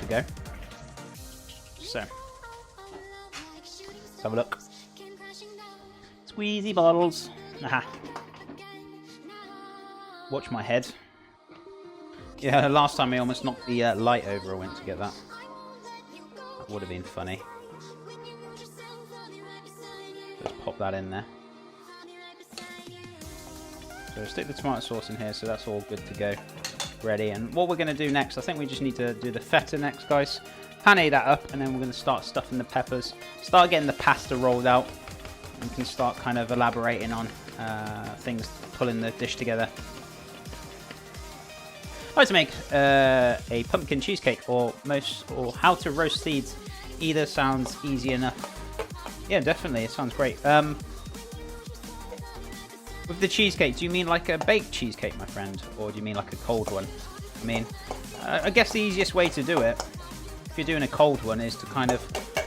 to go. So, let's have a look. Squeezy bottles. Aha. Watch my head. Yeah, last time I almost knocked the light over. I went to get that. That would have been funny. Just pop that in there. So stick the tomato sauce in here, so that's all good to go. Ready. And what we're going to do next, I think we just need to do the feta next, guys. Pan that up, and then we're going to start stuffing the peppers. Start getting the pasta rolled out. And we can start kind of elaborating on things, pulling the dish together. How to make a pumpkin cheesecake, or how to roast seeds. Either sounds easy enough. Yeah, definitely, it sounds great. With the cheesecake, do you mean like a baked cheesecake, my friend? Or do you mean like a cold one? I mean, I guess the easiest way to do it, if you're doing a cold one, is to kind of,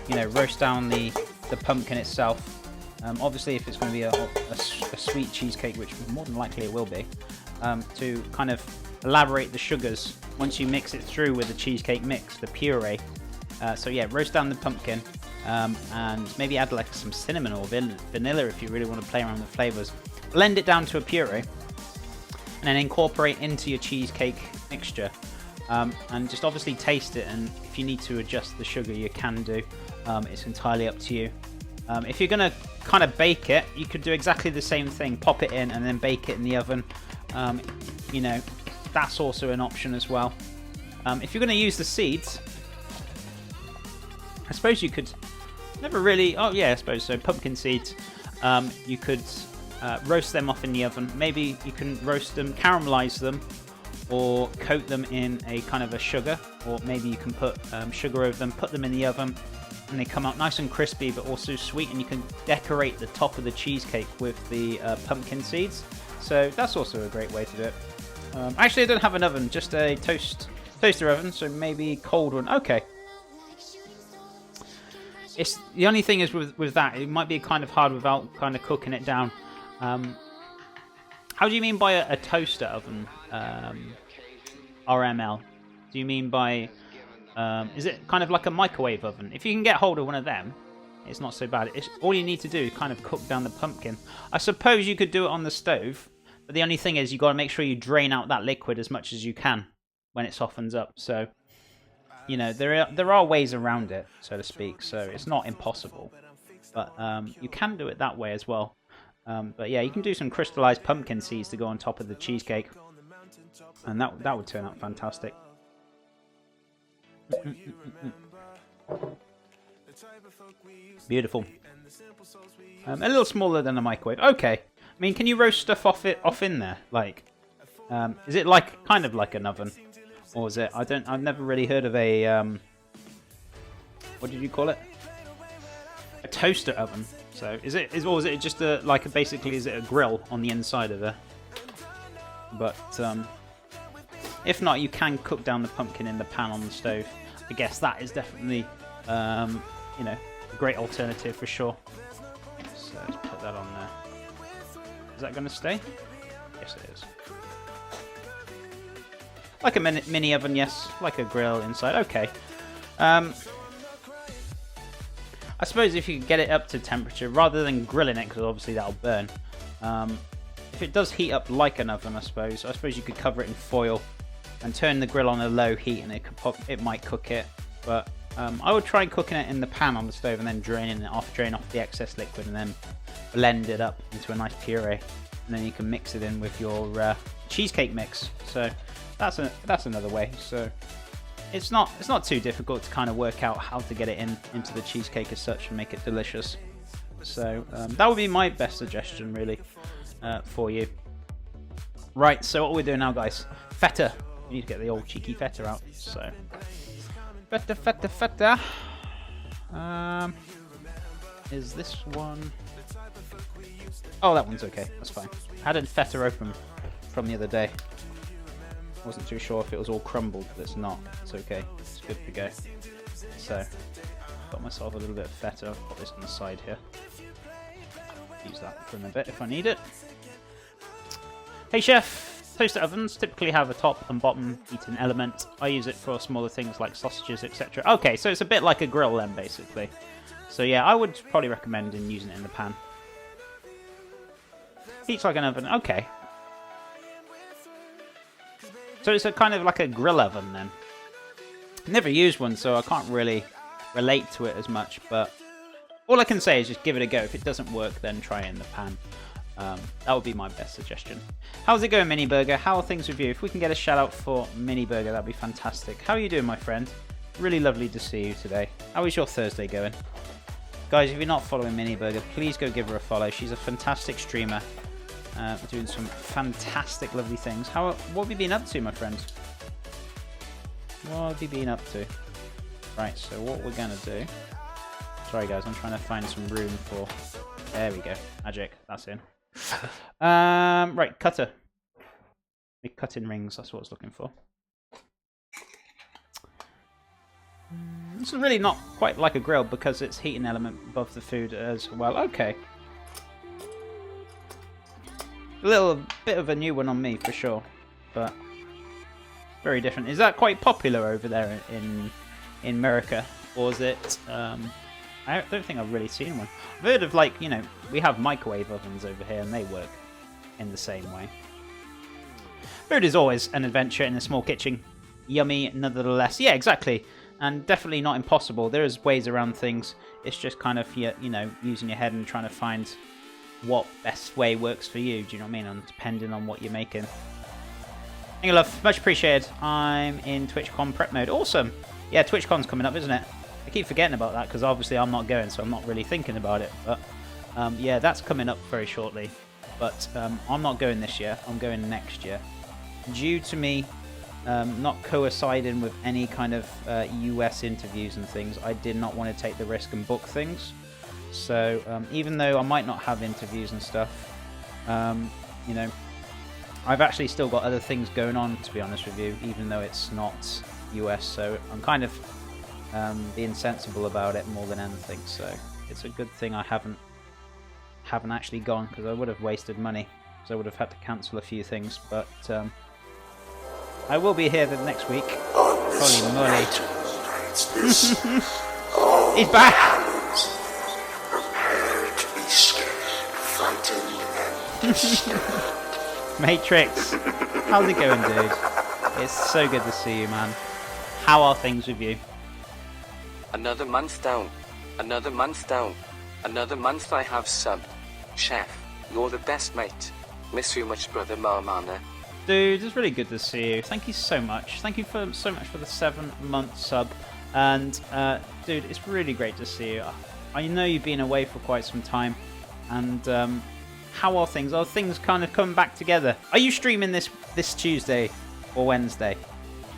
you know, roast down the pumpkin itself. Obviously, if it's going to be a sweet cheesecake, which more than likely it will be, to kind of elaborate the sugars once you mix it through with the cheesecake mix, the puree. So yeah, roast down the pumpkin, and maybe add like some cinnamon or vanilla if you really want to play around with flavors. Blend it down to a puree, and then incorporate into your cheesecake mixture. And just obviously taste it, and if you need to adjust the sugar, you can do. It's entirely up to you. If you're going to kind of bake it, you could do exactly the same thing. Pop it in and then bake it in the oven. You know, that's also an option as well. If you're going to use the seeds, I suppose you could... Never really... Oh, yeah, I suppose so. Pumpkin seeds. You could roast them off in the oven. Maybe you can roast them, caramelize them, or coat them in a kind of a sugar. Or maybe you can put sugar over them, put them in the oven, and they come out nice and crispy, but also sweet. And you can decorate the top of the cheesecake with the pumpkin seeds. So that's also a great way to do it. Actually, I don't have an oven, just a toaster oven, so maybe cold one. Okay. It's the only thing is with that, it might be kind of hard without kind of cooking it down. How do you mean by a toaster oven? RML. Do you mean by... is it kind of like a microwave oven? If you can get hold of one of them, it's not so bad. All you need to do is kind of cook down the pumpkin. I suppose you could do it on the stove, but the only thing is you've got to make sure you drain out that liquid as much as you can when it softens up. So, you know, there are ways around it, so to speak. So it's not impossible, but you can do it that way as well. But yeah, you can do some crystallized pumpkin seeds to go on top of the cheesecake, and that would turn out fantastic. Beautiful. A little smaller than a microwave. Okay. I mean, can you roast stuff off in there? Like, is it like kind of like an oven, or is it? I've never really heard of a what did you call it? A toaster oven. So is it just basically is it a grill on the inside of it? But if not, you can cook down the pumpkin in the pan on the stove. I guess that is definitely you know, a great alternative for sure. So let's put that on there. Is that going to stay? Yes, it is. Like a mini oven, yes. Like a grill inside. Okay. I suppose if you get it up to temperature, rather than grilling it, because obviously that'll burn. If it does heat up like an oven, I suppose you could cover it in foil and turn the grill on a low heat, and it might cook it. But I would try cooking it in the pan on the stove and then drain off the excess liquid, and then blend it up into a nice puree, and then you can mix it in with your cheesecake mix. So that's another way. So it's not too difficult to kind of work out how to get it into the cheesecake as such and make it delicious. So that would be my best suggestion, really, for you. Right, so what we're doing now, guys, feta. We need to get the old cheeky feta out. So feta. Is this one? Oh, that one's okay. That's fine. I had a feta open from the other day. Wasn't too sure if it was all crumbled, but it's not. It's okay. It's good to go. So, got myself a little bit of feta. I'll put this on the side here. Use that for in a bit if I need it. Hey, chef. Toaster ovens typically have a top and bottom heating element. I use it for smaller things like sausages, etc. Okay, so it's a bit like a grill then, basically. So yeah, I would probably recommend using it in the pan. Heats like an oven. Okay. So it's a kind of like a grill oven then. Never used one, so I can't really relate to it as much, but all I can say is just give it a go. If it doesn't work, then try it in the pan. That would be my best suggestion. How's it going, Mini Burger? How are things with you? If we can get a shout out for Mini Burger, that'd be fantastic. How are you doing, my friend? Really lovely to see you today. How is your Thursday going? Guys, if you're not following Mini Burger, please go give her a follow. She's a fantastic streamer, doing some fantastic, lovely things. What have you been up to, my friends? What have you been up to? Right, so what we're going to do... Sorry, guys, I'm trying to find some room for... There we go. Magic. That's in. Right, cutter. Big cutting rings, that's what I was looking for. This is really not quite like a grill because it's heating element above the food as well. Okay. A little bit of a new one on me for sure, but very different. Is that quite popular over there in America, or is it? I don't think I've really seen one. I've heard of, like, you know, we have microwave ovens over here and they work in the same way. Food is always an adventure in a small kitchen. Yummy nonetheless. Yeah, exactly. And definitely not impossible. There is ways around things. It's just kind of, you know, using your head and trying to find what best way works for you. Do you know what I mean? And depending on what you're making. Thank you, love. Much appreciated. I'm in TwitchCon prep mode. Awesome. Yeah, TwitchCon's coming up, isn't it? I keep forgetting about that because obviously I'm not going, so I'm not really thinking about it. But yeah, that's coming up very shortly. But I'm not going this year. I'm going next year. Due to me not coinciding with any kind of US interviews and things, I did not want to take the risk and book things. So even though I might not have interviews and stuff, you know, I've actually still got other things going on, to be honest with you, even though it's not US. So I'm kind of being sensible about it more than anything. So it's a good thing I haven't actually gone, because I would have wasted money, because I would have had to cancel a few things. But I will be here the next week. Holy moly. He's back! Matrix, how's it going, dude? It's so good to see you, man. How are things with you? Another month down. Another month down. Another month I have subbed. Chef, you're the best, mate. Miss you much, brother Marmana. Dude, it's really good to see you. Thank you so much. Thank you so much for the 7-month sub. And, dude, it's really great to see you. I know you've been away for quite some time. And, how are things? Are things kind of coming back together? Are you streaming this Tuesday or Wednesday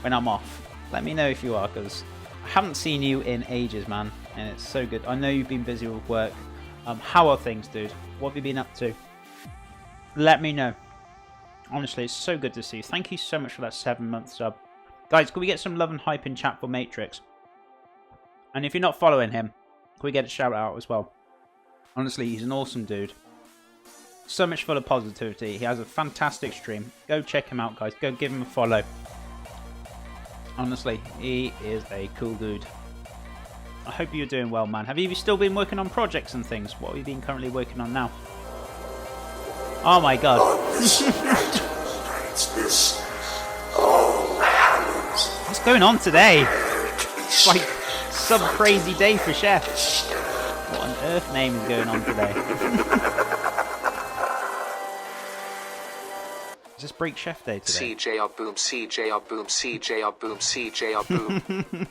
when I'm off? Let me know if you are, because I haven't seen you in ages, man. And it's so good. I know you've been busy with work. How are things, dude? What have you been up to? Let me know. Honestly, it's so good to see you. Thank you so much for that 7-month sub. Guys, can we get some love and hype in chat for Matrix? And if you're not following him, can we get a shout out as well? Honestly, he's an awesome dude. So much full of positivity. He has a fantastic stream. Go check him out, guys. Go give him a follow. Honestly, he is a cool dude. I hope you're doing well, man. Have you still been working on projects and things? What have you been currently working on now? Oh my god. What's going on today? It's like some crazy day for Chef. What on earth name is going on today? Is this Break Chef Day today? CJR boom, CJR boom, CJR boom, CJR boom.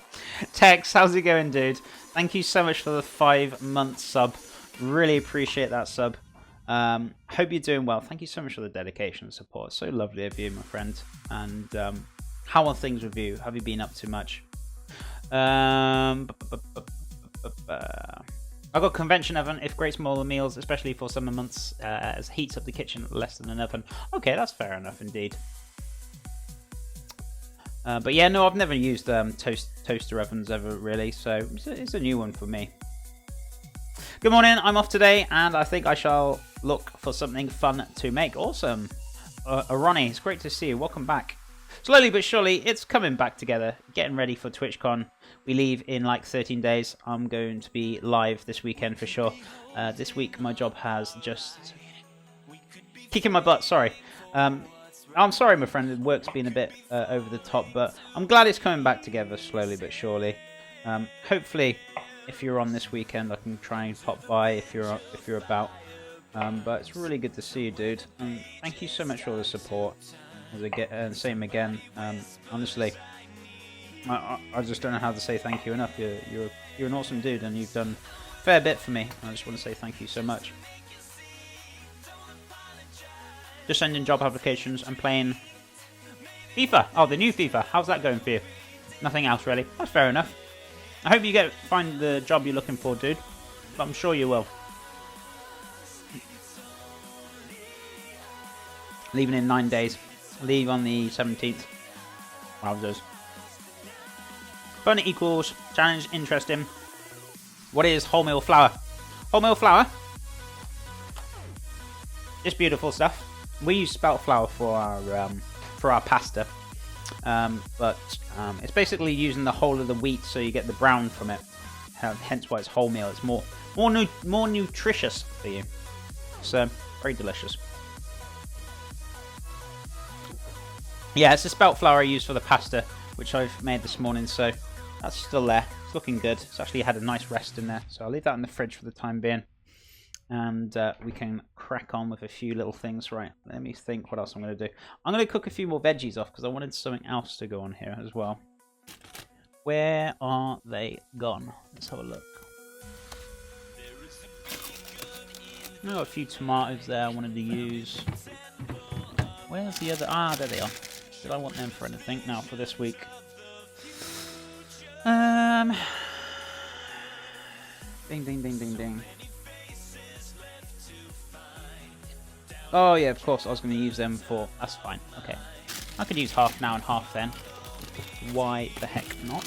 Tex, how's it going, dude? Thank you so much for the 5-month sub. Really appreciate that sub. Hope you're doing well. Thank you so much for the dedication and support. So lovely of you, my friend. And how are things with you? Have you been up too much? I've got convention oven if great smaller meals, especially for summer months, as heats up the kitchen less than an oven. Okay, that's fair enough indeed. But yeah, no, I've never used toaster ovens ever really, so it's a new one for me. Good morning, I'm off today, and I think I shall look for something fun to make. Awesome. Ronnie, it's great to see you. Welcome back. Slowly but surely, it's coming back together. Getting ready for TwitchCon. We leave in like 13 days. I'm going to be live this weekend for sure. This week, my job has just kicking my butt. Sorry. I'm sorry, my friend. The work's been a bit over the top, but I'm glad it's coming back together slowly but surely. Hopefully, if you're on this weekend, I can try and pop by if you're about. But it's really good to see you, dude. Thank you so much for all the support. Same again. Honestly, I just don't know how to say thank you enough. You're an awesome dude, and you've done a fair bit for me. I just want to say thank you so much. Just sending job applications and playing FIFA. Oh, the new FIFA. How's that going for you? Nothing else really. That's fair enough. I hope you find the job you're looking for, dude. But I'm sure you will. Leaving in 9 days. Leave on the 17th. Wowzers. Fun equals challenge interesting. What is wholemeal flour? Wholemeal flour. It's beautiful stuff. We use spelt flour for our pasta, but it's basically using the whole of the wheat, so you get the brown from it. Hence why it's wholemeal. It's more nutritious for you. So very delicious. Yeah, it's the spelt flour I use for the pasta, which I've made this morning. So that's still there. It's looking good. It's actually had a nice rest in there. So I'll leave that in the fridge for the time being. And we can crack on with a few little things. Right, let me think what else I'm going to do. I'm going to cook a few more veggies off because I wanted something else to go on here as well. Where are they gone? Let's have a look. I've got a few tomatoes there I wanted to use. Where's the other? Ah, there they are. Did I want them for anything? No, for this week. Ding, ding, ding, ding, ding. Oh, yeah, of course, I was going to use them for... That's fine, okay. I could use half now and half then. Why the heck not?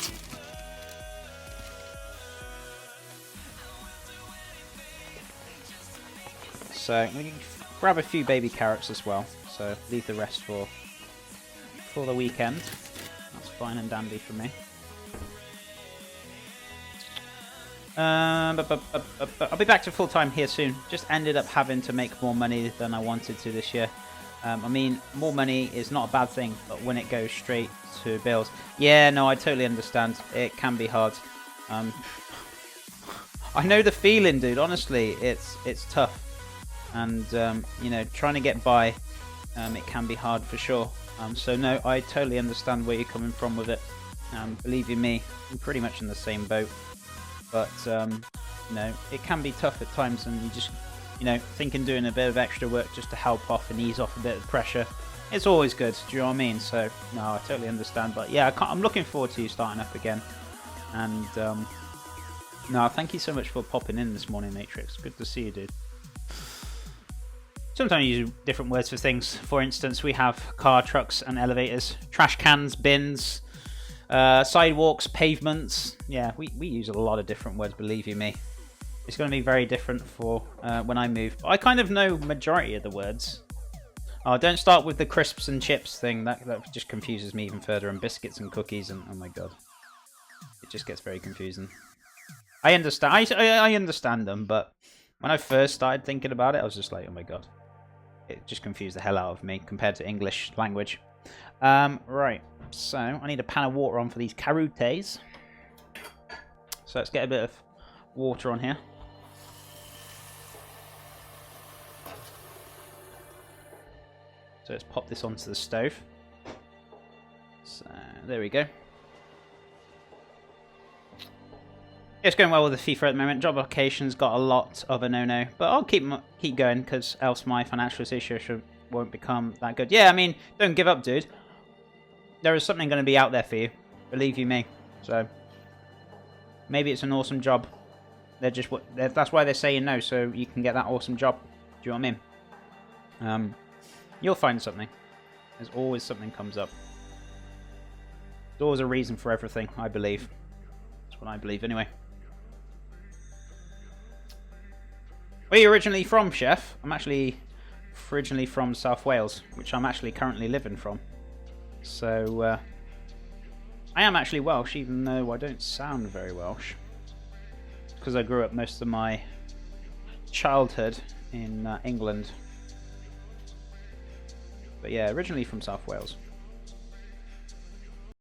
So, we can grab a few baby carrots as well. So, leave the rest for the weekend. That's fine and dandy for me. I'll be back to full-time here soon. Just ended up having to make more money than I wanted to this year. I mean, more money is not a bad thing, but when it goes straight to bills... Yeah, no, I totally understand. It can be hard. I know the feeling, dude. Honestly, it's tough. And, you know, trying to get by, it can be hard for sure. So, no, I totally understand where you're coming from with it. Believe you me, I'm pretty much in the same boat. But, you know, it can be tough at times, and you just, you know, thinking doing a bit of extra work just to help off and ease off a bit of pressure. It's always good, do you know what I mean? So, no, I totally understand. But, yeah, I'm looking forward to you starting up again. And, no, thank you so much for popping in this morning, Matrix. Good to see you, dude. Sometimes you use different words for things. For instance, we have car, trucks, and elevators. Trash cans, bins... sidewalks, pavements. Yeah, we use a lot of different words, believe you me. It's going to be very different for when I move. I kind of know majority of the words. Oh, don't start with the crisps and chips thing. That just confuses me even further. And biscuits and cookies, and oh my god. It just gets very confusing. I understand. I understand them, but when I first started thinking about it, I was just like, oh my god. It just confused the hell out of me compared to English language. Right, so I need a pan of water on for these caroutes. So let's get a bit of water on here. So let's pop this onto the stove. So there we go. It's going well with the FIFA at the moment. Job application's got a lot of a no-no, but I'll keep going because else my financial situation won't become that good. Yeah, I mean, don't give up, dude. There is something going to be out there for you, believe you me. So maybe it's an awesome job. That's why they're saying no, so you can get that awesome job. Do you know what I mean? You'll find something. There's always something comes up. There's always a reason for everything, I believe. That's what I believe, anyway. Where are you originally from, Chef? I'm actually originally from South Wales, which I'm actually currently living from. So I am actually Welsh, even though I don't sound very Welsh, because I grew up most of my childhood in England. But yeah, originally from South Wales.